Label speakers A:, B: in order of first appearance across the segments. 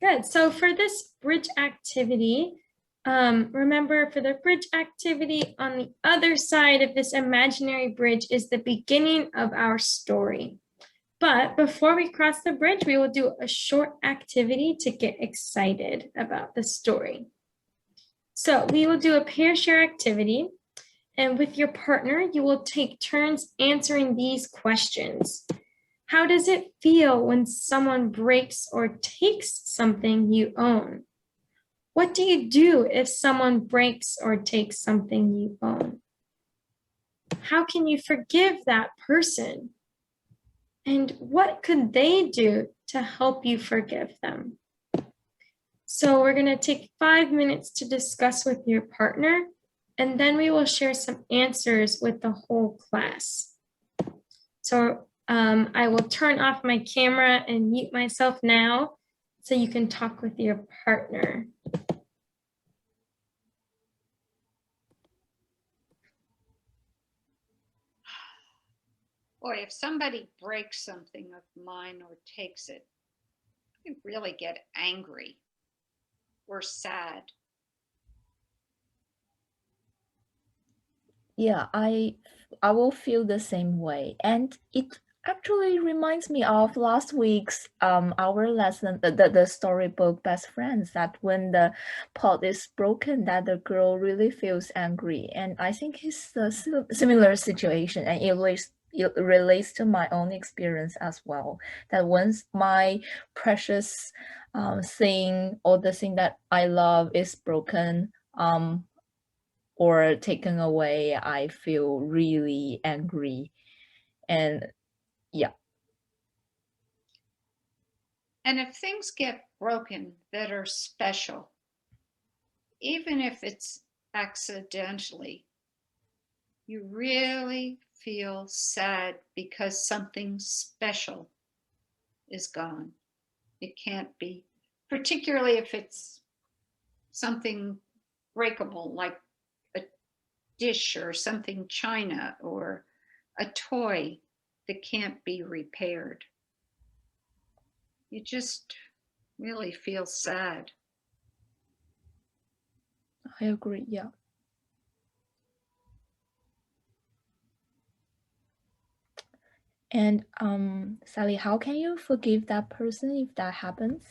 A: Good. So for this bridge activity, remember for the bridge activity on the other side of this imaginary bridge is the beginning of our story. But before we cross the bridge, we will do a short activity to get excited about the story. So we will do a pair share activity, and with your partner, you will take turns answering these questions. How does it feel when someone breaks or takes something you own? What do you do if someone breaks or takes something you own? How can you forgive that person? And what could they do to help you forgive them? So we're going to take 5 minutes to discuss with your partner, and then we will share some answers with the whole class. So I will turn off my camera and mute myself now so you can talk with your partner.
B: Boy, if somebody breaks something of mine or takes it, I really get angry or sad.
C: Yeah, I will feel the same way. And it actually reminds me of last week's our lesson, the storybook Best Friends, that when the pot is broken, that the girl really feels angry. And I think it's a similar situation, and it relates to my own experience as well. That once my precious thing or the thing that I love is broken, or taken away, I feel really angry. And yeah.
B: And if things get broken that are special, even if it's accidentally, you really feel sad because something special is gone. It can't be, particularly if it's something breakable like a dish or something china or a toy that can't be repaired. You just really feel sad.
C: I agree, yeah. And Sally, how can you forgive that person if that happens?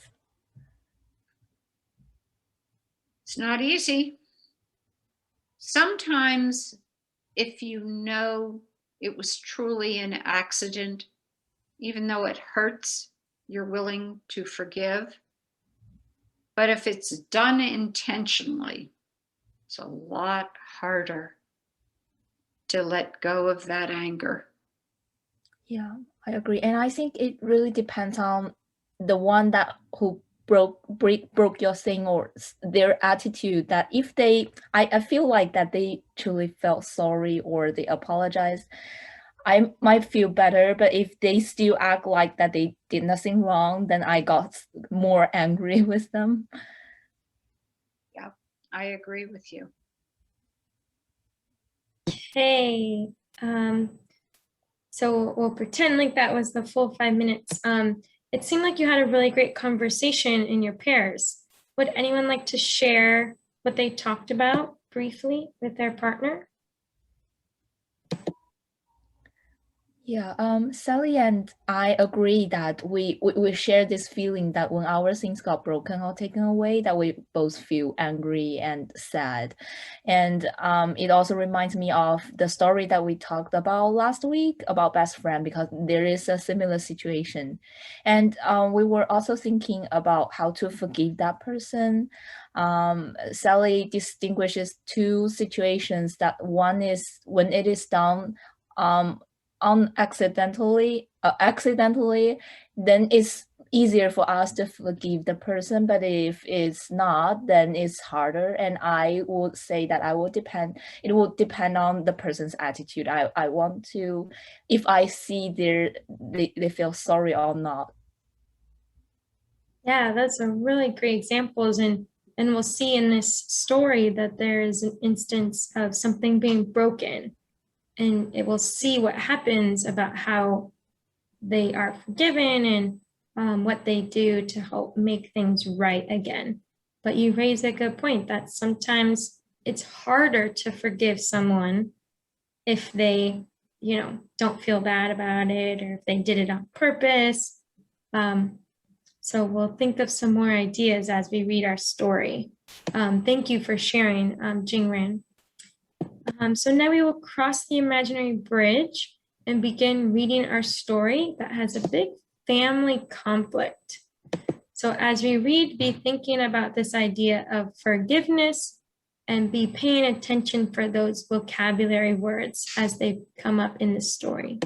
B: It's not easy. Sometimes, if you know it was truly an accident, even though it hurts, you're willing to forgive. But if it's done intentionally, it's a lot harder to let go of that anger.
C: Yeah, I agree. And I think it really depends on the one that who broke your thing, or their attitude. That if I feel like that they truly felt sorry or they apologized, I might feel better. But if they still act like that they did nothing wrong, then I got more angry with them.
B: Yeah, I agree with you.
A: Okay. So we'll pretend like that was the full 5 minutes. It seemed like you had a really great conversation in your pairs. Would anyone like to share what they talked about briefly with their partner?
C: Yeah, Sally and I agree that we share this feeling that when our things got broken or taken away, that we both feel angry and sad. And it also reminds me of the story that we talked about last week about best friend, because there is a similar situation. And we were also thinking about how to forgive that person. Sally distinguishes two situations. That one is when it is done accidentally, then it's easier for us to forgive the person. But if it's not, then it's harder. And I would say that it will depend on the person's attitude. I want to, if I see they feel sorry or not.
A: Yeah, that's a really great examples. And we'll see in this story that there is an instance of something being broken, and it will see what happens about how they are forgiven and what they do to help make things right again. But you raise a good point that sometimes it's harder to forgive someone if they, don't feel bad about it, or if they did it on purpose. So we'll think of some more ideas as we read our story. Thank you for sharing, Jingran. So now we will cross the imaginary bridge and begin reading our story that has a big family conflict. So as we read, be thinking about this idea of forgiveness and be paying attention for those vocabulary words as they come up in the story.